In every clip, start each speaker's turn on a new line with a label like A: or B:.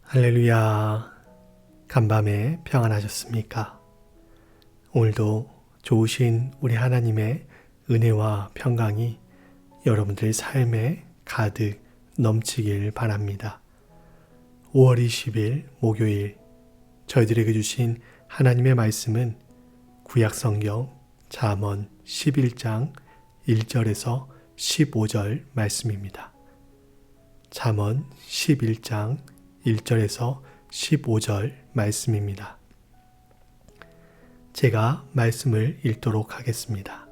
A: 할렐루야. 간밤에 평안하셨습니까? 오늘도 좋으신 우리 하나님의 은혜와 평강이 여러분들 삶에 가득 넘치길 바랍니다. 5월 20일 목요일 저희들에게 주신 하나님의 말씀은 구약성경 잠언 11장 1절에서 15절 말씀입니다. 잠언 11장 1절에서 15절 말씀입니다. 제가 말씀을 읽도록 하겠습니다.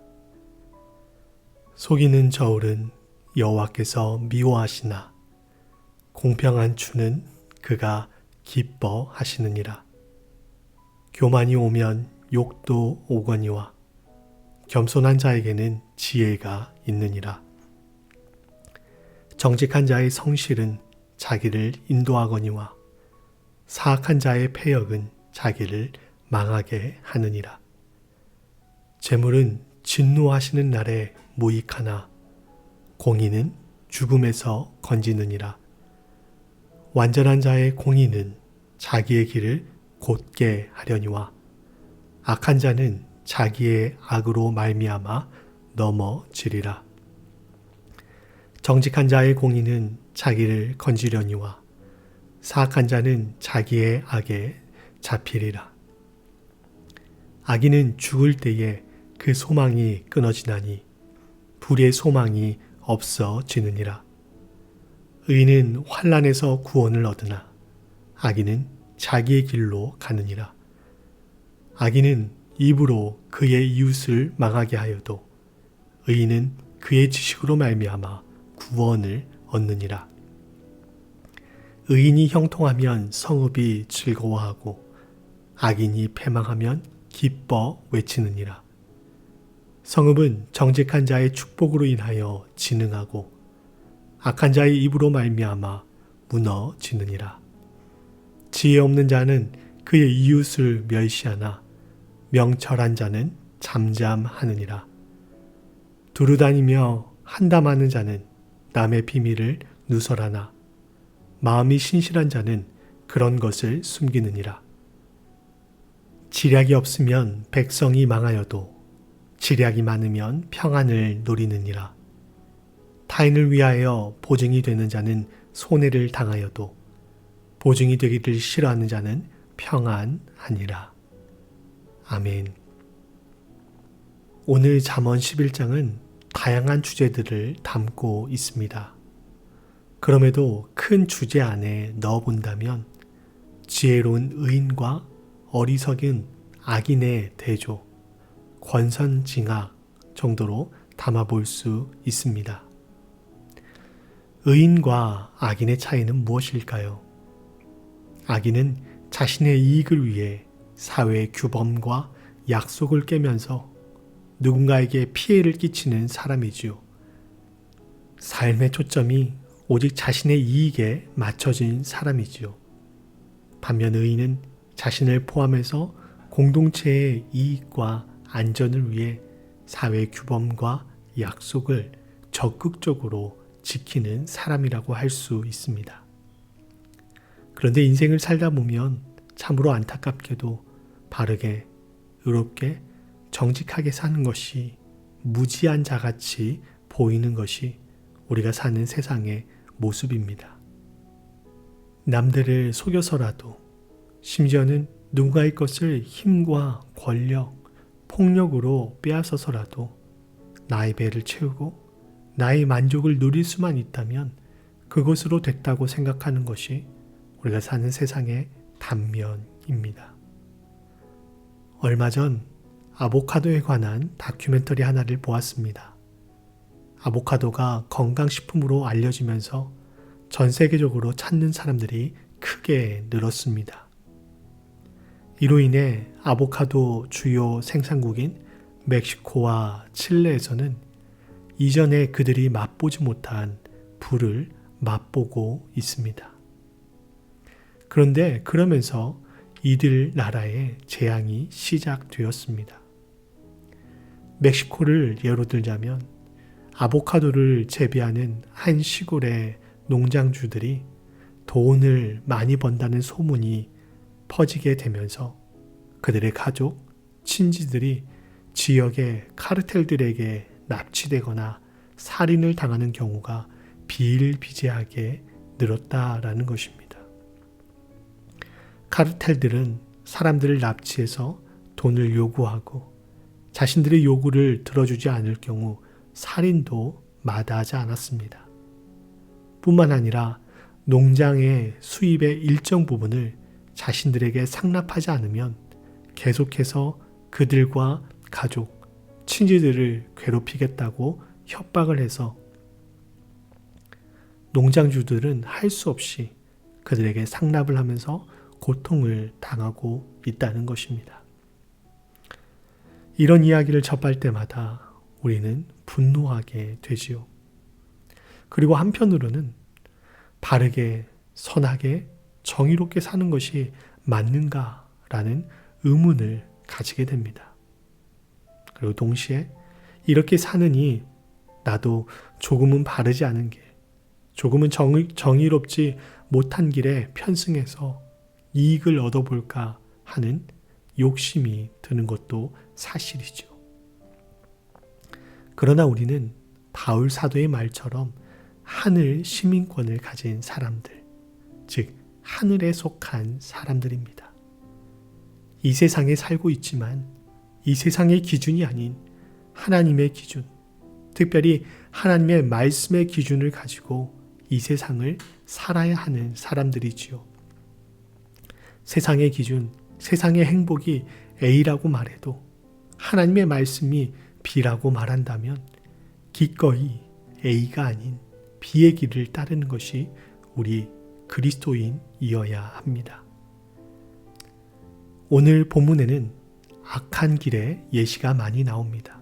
A: 속이는 저울은 여호와께서 미워하시나 공평한 주는 그가 기뻐하시느니라. 교만이 오면 욕도 오거니와 겸손한 자에게는 지혜가 있느니라. 정직한 자의 성실은 자기를 인도하거니와 사악한 자의 패역은 자기를 망하게 하느니라. 재물은 진노하시는 날에 무익하나 공의는 죽음에서 건지느니라. 완전한 자의 공의는 자기의 길을 곧게 하려니와 악한 자는 자기의 악으로 말미암아 넘어지리라. 정직한 자의 공의는 자기를 건지려니와 사악한 자는 자기의 악에 잡히리라. 악인은 죽을 때에 그 소망이 끊어지나니 불의 소망이 없어지느니라. 의인은 환난에서 구원을 얻으나 악인은 자기의 길로 가느니라. 악인은 입으로 그의 이웃을 망하게 하여도 의인은 그의 지식으로 말미암아 구원을 얻느니라. 의인이 형통하면 성읍이 즐거워하고 악인이 패망하면 기뻐 외치느니라. 성읍은 정직한 자의 축복으로 인하여 진흥하고 악한 자의 입으로 말미암아 무너지느니라. 지혜 없는 자는 그의 이웃을 멸시하나 명철한 자는 잠잠하느니라. 두루다니며 한담하는 자는 남의 비밀을 누설하나 마음이 신실한 자는 그런 것을 숨기느니라. 지략이 없으면 백성이 망하여도 지략이 많으면 평안을 누리느니라. 타인을 위하여 보증이 되는 자는 손해를 당하여도 보증이 되기를 싫어하는 자는 평안하니라. 아멘. 오늘 잠언 11장은 다양한 주제들을 담고 있습니다. 그럼에도 큰 주제 안에 넣어본다면 지혜로운 의인과 어리석은 악인의 대조, 권선징악 정도로 담아볼 수 있습니다. 의인과 악인의 차이는 무엇일까요? 악인은 자신의 이익을 위해 사회의 규범과 약속을 깨면서 누군가에게 피해를 끼치는 사람이지요. 삶의 초점이 오직 자신의 이익에 맞춰진 사람이지요. 반면 의인은 자신을 포함해서 공동체의 이익과 안전을 위해 사회 규범과 약속을 적극적으로 지키는 사람이라고 할 수 있습니다. 그런데 인생을 살다 보면 참으로 안타깝게도 바르게, 의롭게, 정직하게 사는 것이 무지한 자같이 보이는 것이 우리가 사는 세상의 모습입니다. 남들을 속여서라도 심지어는 누군가의 것을 힘과 권력, 폭력으로 빼앗아서라도 나의 배를 채우고 나의 만족을 누릴 수만 있다면 그것으로 됐다고 생각하는 것이 우리가 사는 세상의 단면입니다. 얼마 전 아보카도에 관한 다큐멘터리 하나를 보았습니다. 아보카도가 건강식품으로 알려지면서 전 세계적으로 찾는 사람들이 크게 늘었습니다. 이로 인해 아보카도 주요 생산국인 멕시코와 칠레에서는 이전에 그들이 맛보지 못한 불을 맛보고 있습니다. 그런데 그러면서 이들 나라에 재앙이 시작되었습니다. 멕시코를 예로 들자면 아보카도를 재배하는 한 시골의 농장주들이 돈을 많이 번다는 소문이 퍼지게 되면서 그들의 가족, 친지들이 지역의 카르텔들에게 납치되거나 살인을 당하는 경우가 비일비재하게 늘었다라는 것입니다. 카르텔들은 사람들을 납치해서 돈을 요구하고 자신들의 요구를 들어주지 않을 경우 살인도 마다하지 않았습니다. 뿐만 아니라 농장의 수입의 일정 부분을 자신들에게 상납하지 않으면 계속해서 그들과 가족, 친지들을 괴롭히겠다고 협박을 해서 농장주들은 할 수 없이 그들에게 상납을 하면서 고통을 당하고 있다는 것입니다. 이런 이야기를 접할 때마다 우리는 분노하게 되지요. 그리고 한편으로는 바르게, 선하게, 정의롭게 사는 것이 맞는가라는 의문을 가지게 됩니다. 그리고 동시에 이렇게 사느니 나도 조금은 바르지 않은 길, 조금은 정의롭지 못한 길에 편승해서 이익을 얻어볼까 하는 욕심이 드는 것도 사실이죠. 그러나 우리는 바울 사도의 말처럼 하늘 시민권을 가진 사람들, 즉 하늘에 속한 사람들입니다. 이 세상에 살고 있지만 이 세상의 기준이 아닌 하나님의 기준, 특별히 하나님의 말씀의 기준을 가지고 이 세상을 살아야 하는 사람들이지요. 세상의 기준, 세상의 행복이 A라고 말해도 하나님의 말씀이 B라고 말한다면 기꺼이 A가 아닌 B의 길을 따르는 것이 우리 그리스도인이어야 합니다. 오늘 본문에는 악한 길의 예시가 많이 나옵니다.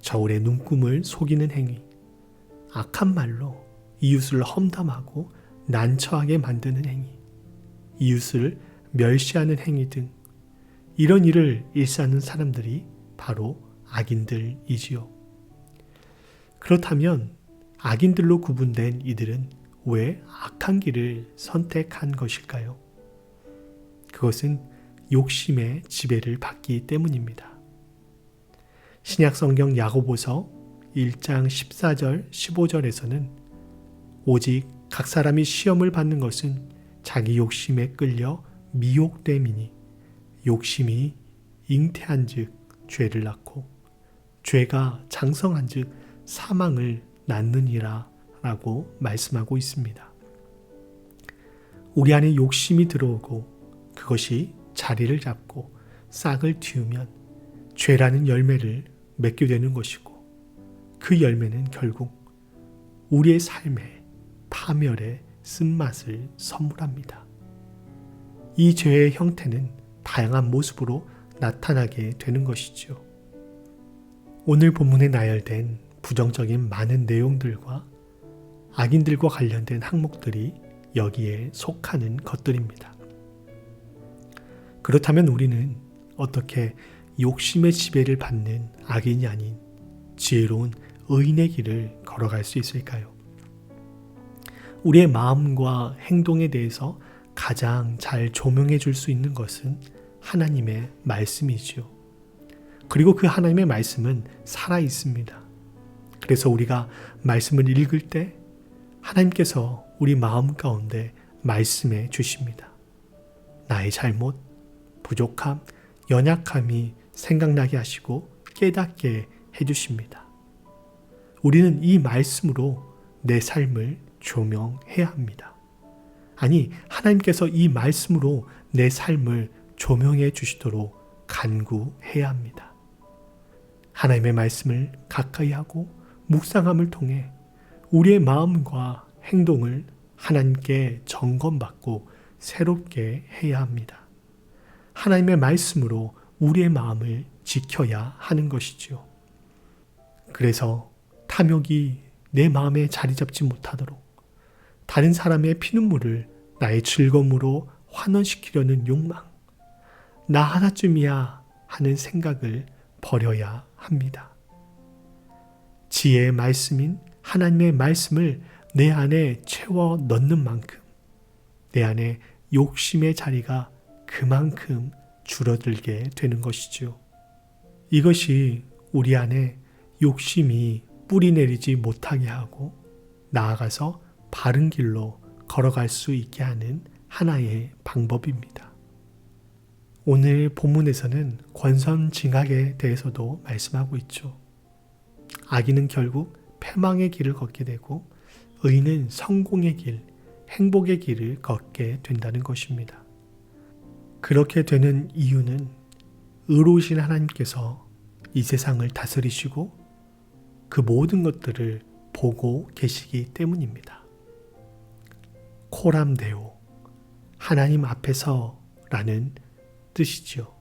A: 저울의 눈금을 속이는 행위, 악한 말로 이웃을 험담하고 난처하게 만드는 행위, 이웃을 멸시하는 행위 등 이런 일을 일삼는 사람들이 바로 악인들이지요. 그렇다면 악인들로 구분된 이들은 왜 악한 길을 선택한 것일까요? 그것은 욕심의 지배를 받기 때문입니다. 신약성경 야고보서 1장 14절 15절에서는 오직 각 사람이 시험을 받는 것은 자기 욕심에 끌려 미혹됨이니 욕심이 잉태한 즉 죄를 낳고 죄가 장성한 즉 사망을 낳느니라 라고 말씀하고 있습니다. 우리 안에 욕심이 들어오고 그것이 자리를 잡고 싹을 틔우면 죄라는 열매를 맺게 되는 것이고 그 열매는 결국 우리의 삶의 파멸의 쓴맛을 선물합니다. 이 죄의 형태는 다양한 모습으로 나타나게 되는 것이죠. 오늘 본문에 나열된 부정적인 많은 내용들과 악인들과 관련된 항목들이 여기에 속하는 것들입니다. 그렇다면 우리는 어떻게 욕심의 지배를 받는 악인이 아닌 지혜로운 의인의 길을 걸어갈 수 있을까요? 우리의 마음과 행동에 대해서 가장 잘 조명해 줄 수 있는 것은 하나님의 말씀이지요. 그리고 그 하나님의 말씀은 살아 있습니다. 그래서 우리가 말씀을 읽을 때 하나님께서 우리 마음 가운데 말씀해 주십니다. 나의 잘못, 부족함, 연약함이 생각나게 하시고 깨닫게 해주십니다. 우리는 이 말씀으로 내 삶을 조명해야 합니다. 아니, 하나님께서 이 말씀으로 내 삶을 조명해 주시도록 간구해야 합니다. 하나님의 말씀을 가까이 하고 묵상함을 통해 우리의 마음과 행동을 하나님께 점검받고 새롭게 해야 합니다. 하나님의 말씀으로 우리의 마음을 지켜야 하는 것이지요. 그래서 탐욕이 내 마음에 자리 잡지 못하도록 다른 사람의 피눈물을 나의 즐거움으로 환원시키려는 욕망, 나 하나쯤이야 하는 생각을 버려야 합니다. 지혜의 말씀인 하나님의 말씀을 내 안에 채워 넣는 만큼 내 안에 욕심의 자리가 그만큼 줄어들게 되는 것이죠. 이것이 우리 안에 욕심이 뿌리 내리지 못하게 하고 나아가서 바른 길로 걸어갈 수 있게 하는 하나의 방법입니다. 오늘 본문에서는 권선징악에 대해서도 말씀하고 있죠. 악인은 결국 패망의 길을 걷게 되고 의인은 성공의 길, 행복의 길을 걷게 된다는 것입니다. 그렇게 되는 이유는 의로우신 하나님께서 이 세상을 다스리시고 그 모든 것들을 보고 계시기 때문입니다. 코람데오, 하나님 앞에서라는 뜻이지요.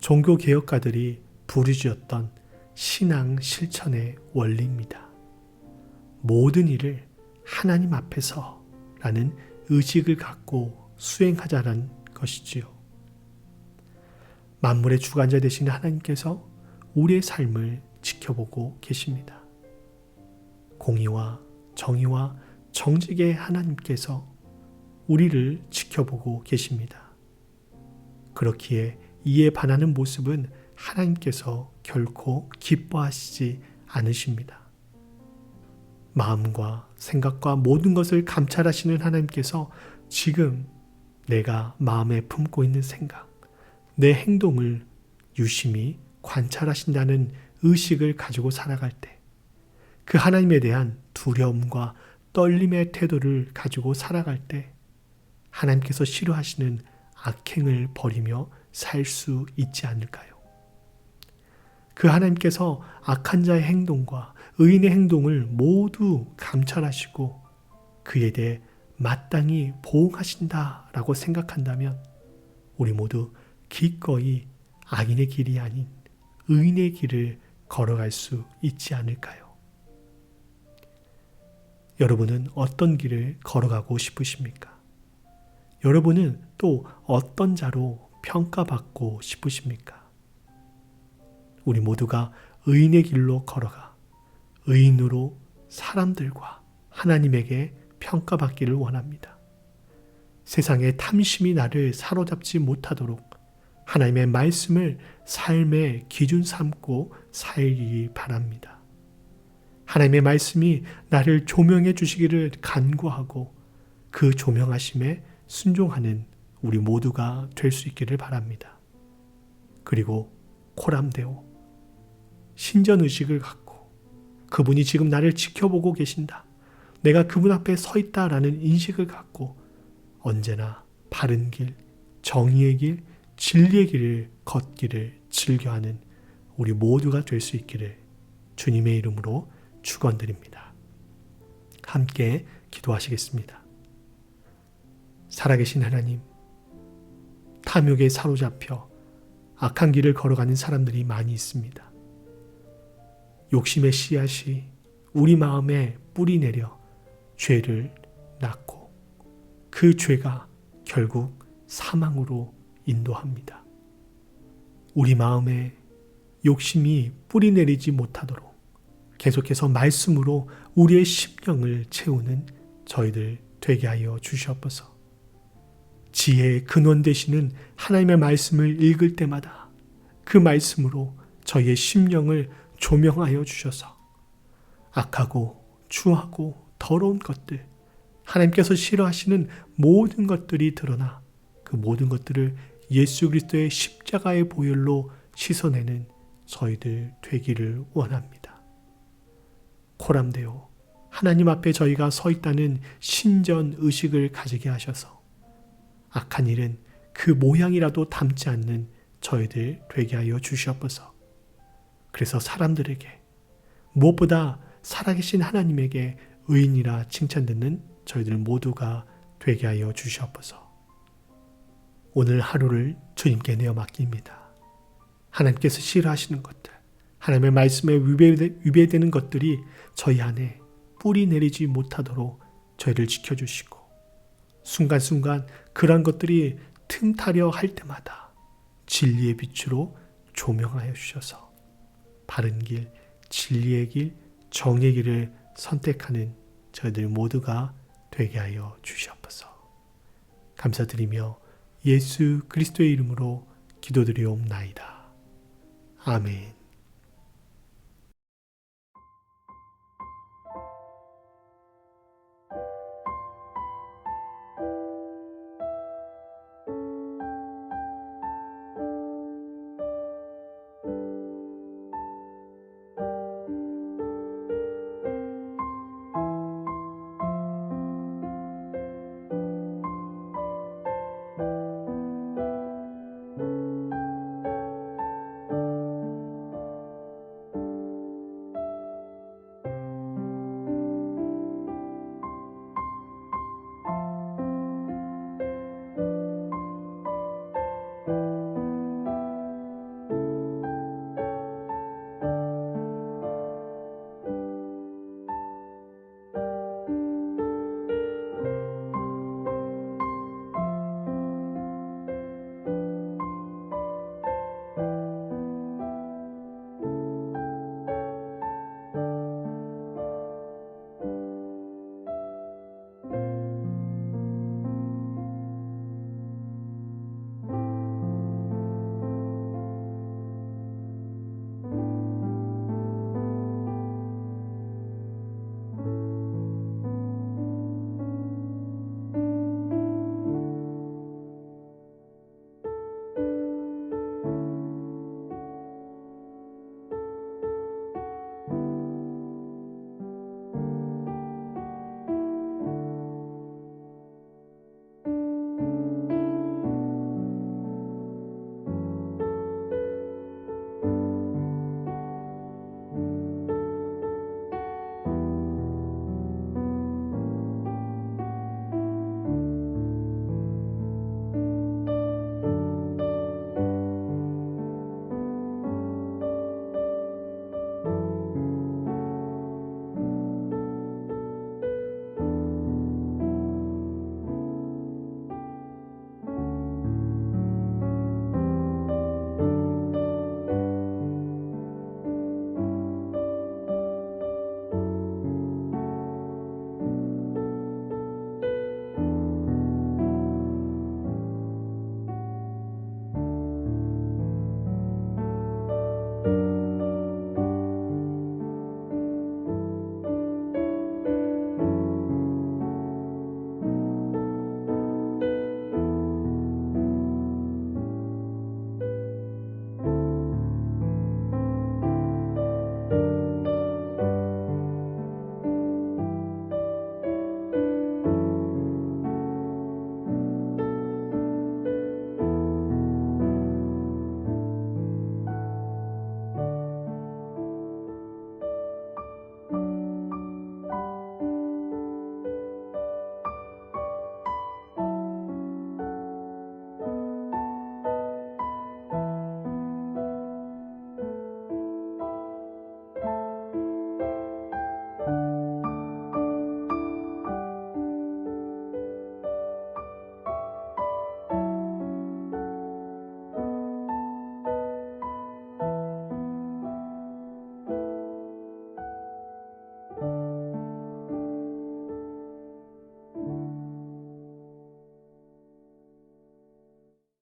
A: 종교개혁가들이 부르짖었던 신앙 실천의 원리입니다. 모든 일을 하나님 앞에서라는 의식을 갖고 수행하자는 것이지요. 만물의 주관자 되시는 하나님께서 우리의 삶을 지켜보고 계십니다. 공의와 정의와 정직의 하나님께서 우리를 지켜보고 계십니다. 그렇기에 이에 반하는 모습은 하나님께서 결코 기뻐하시지 않으십니다. 마음과 생각과 모든 것을 감찰하시는 하나님께서 지금 내가 마음에 품고 있는 생각, 내 행동을 유심히 관찰하신다는 의식을 가지고 살아갈 때 그 하나님에 대한 두려움과 떨림의 태도를 가지고 살아갈 때 하나님께서 싫어하시는 악행을 버리며 살 수 있지 않을까요? 그 하나님께서 악한 자의 행동과 의인의 행동을 모두 감찰하시고 그에 대해 마땅히 보응하신다라고 생각한다면 우리 모두 기꺼이 악인의 길이 아닌 의인의 길을 걸어갈 수 있지 않을까요? 여러분은 어떤 길을 걸어가고 싶으십니까? 여러분은 또 어떤 자로 평가받고 싶으십니까? 우리 모두가 의인의 길로 걸어가 의인으로 사람들과 하나님에게 평가받기를 원합니다. 세상의 탐심이 나를 사로잡지 못하도록 하나님의 말씀을 삶의 기준 삼고 살기 바랍니다. 하나님의 말씀이 나를 조명해 주시기를 간구하고 그 조명하심에 순종하는 우리 모두가 될 수 있기를 바랍니다. 그리고 코람데오, 신전의식을 갖고 그분이 지금 나를 지켜보고 계신다. 내가 그분 앞에 서 있다라는 인식을 갖고 언제나 바른 길, 정의의 길, 진리의 길을 걷기를 즐겨하는 우리 모두가 될 수 있기를 주님의 이름으로 축원드립니다. 함께 기도하시겠습니다. 살아계신 하나님, 탐욕에 사로잡혀 악한 길을 걸어가는 사람들이 많이 있습니다. 욕심의 씨앗이 우리 마음에 뿌리 내려 죄를 낳고 그 죄가 결국 사망으로 인도합니다. 우리 마음에 욕심이 뿌리 내리지 못하도록 계속해서 말씀으로 우리의 심령을 채우는 저희들 되게 하여 주시옵소서. 지혜의 근원 되시는 하나님의 말씀을 읽을 때마다 그 말씀으로 저희의 심령을 조명하여 주셔서 악하고 추하고 더러운 것들, 하나님께서 싫어하시는 모든 것들이 드러나 그 모든 것들을 예수 그리스도의 십자가의 보혈로 씻어내는 저희들 되기를 원합니다. 코람데오, 하나님 앞에 저희가 서 있다는 신전 의식을 가지게 하셔서 악한 일은 그 모양이라도 담지 않는 저희들 되게 하여 주시옵소서. 그래서 사람들에게 무엇보다 살아계신 하나님에게 의인이라 칭찬듣는 저희들 모두가 되게 하여 주시옵소서. 오늘 하루를 주님께 내어 맡깁니다. 하나님께서 싫어하시는 것들, 하나님의 말씀에 위배되는 것들이 저희 안에 뿌리 내리지 못하도록 저희를 지켜주시고 순간순간 그러한 것들이 틈타려 할 때마다 진리의 빛으로 조명하여 주셔서 바른 길, 진리의 길, 정의 길을 선택하는 저희들 모두가 되게 하여 주시옵소서. 감사드리며 예수 그리스도의 이름으로 기도드리옵나이다. 아멘.